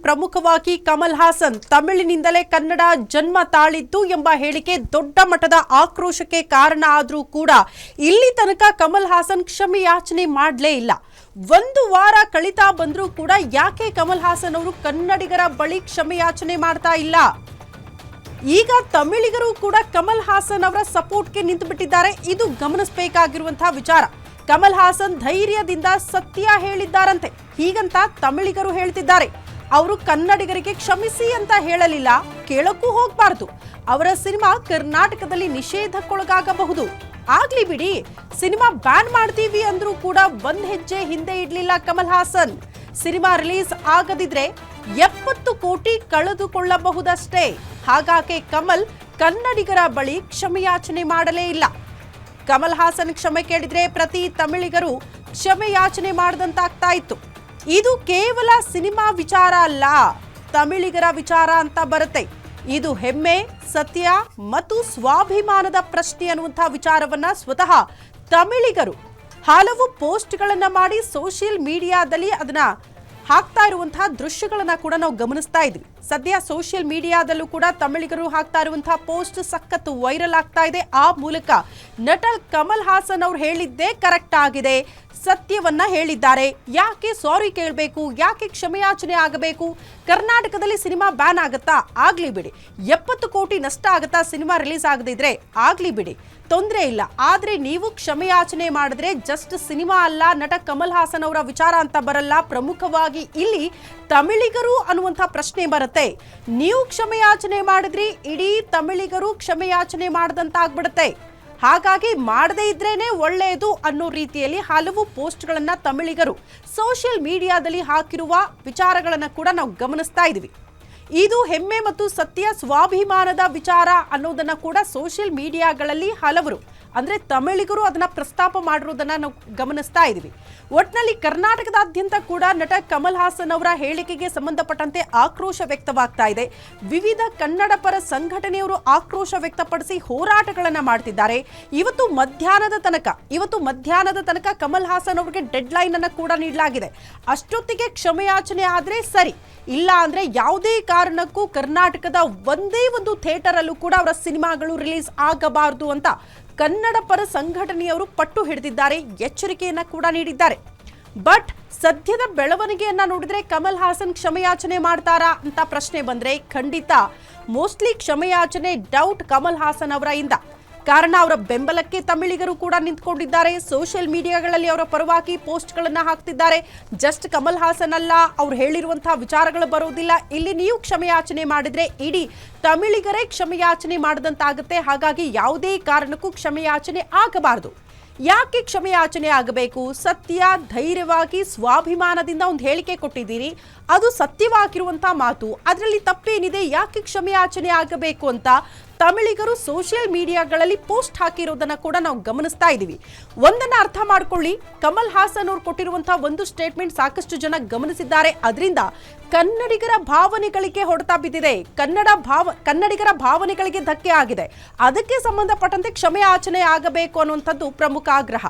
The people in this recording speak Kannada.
ಪ್ರಮುಖವಾಗಿ ಕಮಲ್ ಹಾಸನ್ ತಮಿಳಿನಿಂದಲೇ ಕನ್ನಡ ಜನ್ಮ ತಾಳಿದ್ದು ಎಂಬ ಹೇಳಿಕೆ ದೊಡ್ಡ ಮಟ್ಟದ ಆಕ್ರೋಶಕ್ಕೆ ಕಾರಣ ಆದರೂ ಕೂಡ ಇಲ್ಲಿ ತನಕ ಕಮಲ್ ಹಾಸನ್ ಕ್ಷಮೆ ಯಾಚನೆ ಮಾಡಲೇ ಇಲ್ಲ. ಒಂದು ವಾರ ಕಳಿತಾ ಬಂದರೂ ಕೂಡ ಯಾಕೆ ಕಮಲ್ ಹಾಸನ್ ಅವರು ಕನ್ನಡಿಗರ ಬಳಿ ಕ್ಷಮೆ ಯಾಚನೆ ಮಾಡ್ತಾ ಇಲ್ಲ? ಈಗ ತಮಿಳಿಗರು ಕೂಡ ಕಮಲ್ ಹಾಸನ್ ಅವರ ಸಪೋರ್ಟ್ಗೆ ನಿಂತು ಬಿಟ್ಟಿದ್ದಾರೆ. ಇದು ಗಮನಿಸಬೇಕಾಗಿರುವಂತಹ ವಿಚಾರ. ಕಮಲ್ ಹಾಸನ್ ಧೈರ್ಯದಿಂದ ಸತ್ಯ ಹೇಳಿದ್ದಾರಂತೆ, ಹೀಗಂತ ತಮಿಳಿಗರು ಹೇಳ್ತಿದ್ದಾರೆ. ಅವರು ಕನ್ನಡಿಗರಿಗೆ ಕ್ಷಮಿಸಿ ಅಂತ ಹೇಳಲಿಲ್ಲ, ಕೇಳಕ್ಕೂ ಹೋಗಬಾರದು. ಅವರ ಸಿನಿಮಾ ಕರ್ನಾಟಕದಲ್ಲಿ ನಿಷೇಧಕ್ಕೊಳಗಾಗಬಹುದು. ಆಗ್ಲಿ ಬಿಡಿ, ಸಿನಿಮಾ ಬ್ಯಾನ್ ಮಾಡ್ತೀವಿ ಅಂದ್ರೂ ಕೂಡ ಒಂದ್ ಹೆಜ್ಜೆ ಹಿಂದೆ ಇಡ್ಲಿಲ್ಲ ಕಮಲ್ ಹಾಸನ್. ಸಿನಿಮಾ ರಿಲೀಸ್ ಆಗದಿದ್ರೆ 70 ಕೋಟಿ ಕಳೆದುಕೊಳ್ಳಬಹುದಷ್ಟೇ. ಹಾಗಾಗಿ ಕಮಲ್ ಕನ್ನಡಿಗರ ಬಳಿ ಕ್ಷಮೆಯಾಚನೆ ಮಾಡಲೇ ಇಲ್ಲ. ಕಮಲ್ ಹಾಸನ್ ಕ್ಷಮೆ ಕೇಳಿದ್ರೆ ಪ್ರತಿ ತಮಿಳಿಗರು ಕ್ಷಮೆ ಯಾಚನೆ ಮಾಡದಂತಾಗ್ತಾ ಇತ್ತು. ಇದು ಕೇವಲ ಸಿನಿಮಾ ವಿಚಾರ ಅಲ್ಲ, ತಮಿಳಿಗರ ವಿಚಾರ ಅಂತ ಬರುತ್ತೆ. ಇದು ಹೆಮ್ಮೆ, ಸತ್ಯ ಮತ್ತು ಸ್ವಾಭಿಮಾನದ ಪ್ರಶ್ನೆ ಅನ್ನುವಂತಹ ವಿಚಾರವನ್ನ ಸ್ವತಃ ತಮಿಳಿಗರು ಹಲವು ಪೋಸ್ಟ್ಗಳನ್ನ ಮಾಡಿ ಸೋಷಿಯಲ್ ಮೀಡಿಯಾದಲ್ಲಿ ಅದನ್ನ ಹಾಕ್ತಾ ಇರುವಂತಹ ದೃಶ್ಯಗಳನ್ನ ಕೂಡ ನಾವು ಗಮನಿಸ್ತಾ ಇದ್ವಿ. ಸದ್ಯ ಸೋಷಿಯಲ್ ಮೀಡಿಯಾದಲ್ಲೂ ಕೂಡ ತಮಿಳಿಗರು ಹಾಕ್ತಾ ಇರುವಂತಹ ಪೋಸ್ಟ್ ಸಖತ್ ವೈರಲ್ ಆಗ್ತಾ ಇದೆ. ಆ ಮೂಲಕ ನಟ ಕಮಲ್ ಹಾಸನ್ ಅವರು ಹೇಳಿದ್ದೇ ಕರೆಕ್ಟ್ ಆಗಿದೆ, ಸತ್ಯವನ್ನ ಹೇಳಿದ್ದಾರೆ. ಯಾಕೆ ಸಾರಿ ಕೇಳಬೇಕು, ಯಾಕೆ ಕ್ಷಮೆಯಾಚನೆ ಆಗಬೇಕು? ಕರ್ನಾಟಕದಲ್ಲಿ ಸಿನಿಮಾ ಬ್ಯಾನ್ ಆಗತ್ತಾ? ಆಗ್ಲಿ ಬಿಡಿ. 70 ಕೋಟಿ ನಷ್ಟ ಆಗತ್ತಾ ಸಿನಿಮಾ ರಿಲೀಸ್ ಆಗದಿದ್ರೆ? ಆಗ್ಲಿ ಬಿಡಿ, ತೊಂದರೆ ಇಲ್ಲ. ಆದ್ರೆ ನೀವು ಕ್ಷಮೆಯಾಚನೆ ಮಾಡಿದ್ರೆ ಜಸ್ಟ್ ಸಿನಿಮಾ ಅಲ್ಲ, ನಟ ಕಮಲ್ ಹಾಸನ್ ಅವರ ವಿಚಾರ ಅಂತ ಬರಲ್ಲ. ಪ್ರಮುಖವಾಗಿ ಇಲ್ಲಿ ತಮಿಳಿಗರು ಅನ್ನುವಂಥ ಪ್ರಶ್ನೆ ಬರುತ್ತೆ. ನೀವು ಕ್ಷಮೆಯಾಚನೆ ಮಾಡಿದ್ರಿ, ಇಡೀ ತಮಿಳಿಗರು ಕ್ಷಮೆಯಾಚನೆ ಮಾಡದಂತಾಗ್ಬಿಡುತ್ತೆ. ಹಾಗಾಗಿ ಮಾಡದೇ ಇದ್ರೇನೆ ಒಳ್ಳೆಯದು ಅನ್ನೋ ರೀತಿಯಲ್ಲಿ ಹಲವು ಪೋಸ್ಟ್ಗಳನ್ನ ತಮಿಳಿಗರು ಸೋಷಿಯಲ್ ಮೀಡಿಯಾದಲ್ಲಿ ಹಾಕಿರುವ ವಿಚಾರಗಳನ್ನ ಕೂಡ ನಾವು ಗಮನಿಸ್ತಾ ಇದ್ವಿ. ಇದು ಹೆಮ್ಮೆ ಮತ್ತು ಸತ್ಯ ಸ್ವಾಭಿಮಾನದ ವಿಚಾರ ಅನ್ನೋದನ್ನ ಕೂಡ ಸೋಷಿಯಲ್ ಮೀಡಿಯಾಗಳಲ್ಲಿ ಹಲವರು ಅಂದ್ರೆ ತಮಿಳಿಗರು ಅದನ್ನ ಪ್ರಸ್ತಾಪ ಮಾಡಿರೋದನ್ನ ನಾವು ಗಮನಿಸ್ತಾ ಇದ್ವಿ. ಒಟ್ನಲ್ಲಿ ಕರ್ನಾಟಕದಾದ್ಯಂತ ಕೂಡ ನಟ ಕಮಲ್ ಹಾಸನ್ ಅವರ ಹೇಳಿಕೆಗೆ ಸಂಬಂಧಪಟ್ಟಂತೆ ಆಕ್ರೋಶ ವ್ಯಕ್ತವಾಗ್ತಾ ಇದೆ. ವಿವಿಧ ಕನ್ನಡ ಪರ ಸಂಘಟನೆಯವರು ಆಕ್ರೋಶ ವ್ಯಕ್ತಪಡಿಸಿ ಹೋರಾಟಗಳನ್ನ ಮಾಡ್ತಿದ್ದಾರೆ. ಇವತ್ತು ಮಧ್ಯಾಹ್ನದ ತನಕ ಕಮಲ್ ಹಾಸನ್ ಅವರಿಗೆ ಡೆಡ್ ಲೈನ್ ಅನ್ನ ಕೂಡ ನೀಡಲಾಗಿದೆ. ಅಷ್ಟೊತ್ತಿಗೆ ಕ್ಷಮೆಯಾಚನೆ ಆದ್ರೆ ಸರಿ, ಇಲ್ಲ ಅಂದ್ರೆ ಯಾವುದೇ ಕಾರಣಕ್ಕೂ ಕರ್ನಾಟಕದ ಒಂದೇ ಒಂದು ಥಿಯೇಟರ್ ಅಲ್ಲೂ ಕೂಡ ಅವರ ಸಿನಿಮಾಗಳು ರಿಲೀಸ್ ಆಗಬಾರದು ಅಂತ ಕನ್ನಡ ಪರ ಸಂಘಟನೆಯವರು ಪಟ್ಟು ಹಿಡಿದಿದ್ದಾರೆ, ಎಚ್ಚರಿಕೆಯನ್ನ ಕೂಡ ನೀಡಿದ್ದಾರೆ. ಬಟ್ ಸದ್ಯದ ಬೆಳವಣಿಗೆಯನ್ನ ನೋಡಿದ್ರೆ ಕಮಲ್ ಹಾಸನ್ ಕ್ಷಮೆಯಾಚನೆ ಮಾಡ್ತಾರಾ ಅಂತ ಪ್ರಶ್ನೆ ಬಂದ್ರೆ ಖಂಡಿತ ಮೋಸ್ಟ್ಲಿ ಕ್ಷಮೆಯಾಚನೆ ಡೌಟ್ ಕಮಲ್ ಹಾಸನ್ ಅವರ ಇಂದ. ಕಾರಣ ಅವರ ಬೆಂಬಲಕ್ಕೆ ತಮಿಳಿಗರು ಕೂಡ ನಿಂತ್ಕೊಂಡಿದ್ದಾರೆ. ಸೋಷಿಯಲ್ ಮೀಡಿಯಾಗಳಲ್ಲಿ ಅವರ ಪರವಾಗಿ ಪೋಸ್ಟ್ಗಳನ್ನ ಹಾಕ್ತಿದ್ದಾರೆ. ಜಸ್ಟ್ ಕಮಲ್ ಹಾಸನ್ ಅಲ್ಲ, ಅವ್ರು ಹೇಳಿರುವಂತಹ ವಿಚಾರಗಳು ಬರೋದಿಲ್ಲ. ಇಲ್ಲಿ ನೀವು ಕ್ಷಮೆಯಾಚನೆ ಮಾಡಿದ್ರೆ ಇಡೀ ತಮಿಳಿಗರೇ ಕ್ಷಮೆಯಾಚನೆ ಮಾಡದಂತಾಗುತ್ತೆ. ಹಾಗಾಗಿ ಯಾವುದೇ ಕಾರಣಕ್ಕೂ ಕ್ಷಮೆಯಾಚನೆ ಆಗಬಾರದು. ಯಾಕೆ ಕ್ಷಮೆಯಾಚನೆ ಆಗಬೇಕು? ಸತ್ಯ, ಧೈರ್ಯವಾಗಿ ಸ್ವಾಭಿಮಾನದಿಂದ ಒಂದು ಹೇಳಿಕೆ ಕೊಟ್ಟಿದ್ದೀರಿ, ಅದು ಸತ್ಯವಾಗಿರುವಂತಹ ಮಾತು. ಅದರಲ್ಲಿ ತಪ್ಪೇನಿದೆ? ಯಾಕೆ ಕ್ಷಮೆಯಾಚನೆ ಆಗಬೇಕು ಅಂತ ತಮಿಳಿಗರು ಸೋಷಿಯಲ್ ಮೀಡಿಯಾಗಳಲ್ಲಿ ಪೋಸ್ಟ್ ಹಾಕಿರೋದನ್ನ ಕೂಡ ನಾವು ಗಮನಿಸ್ತಾ ಇದ್ದೀವಿ. ಒಂದನ್ನ ಅರ್ಥ ಮಾಡ್ಕೊಳ್ಳಿ, ಕಮಲ್ ಹಾಸನ್ ಅವರು ಕೊಟ್ಟಿರುವಂತಹ ಒಂದು ಸ್ಟೇಟ್ಮೆಂಟ್ ಸಾಕಷ್ಟು ಜನ ಗಮನಿಸಿದ್ದಾರೆ. ಅದರಿಂದ ಕನ್ನಡಿಗರ ಭಾವನೆಗಳಿಗೆ ಹೊಡೆತ ಬಿದ್ದಿದೆ, ಕನ್ನಡಿಗರ ಭಾವನೆಗಳಿಗೆ ಧಕ್ಕೆ ಆಗಿದೆ. ಅದಕ್ಕೆ ಸಂಬಂಧಪಟ್ಟಂತೆ ಕ್ಷಮೆಯಾಚನೆ ಆಗಬೇಕು ಅನ್ನುವಂಥದ್ದು ಪ್ರಮುಖ ಆಗ್ರಹ.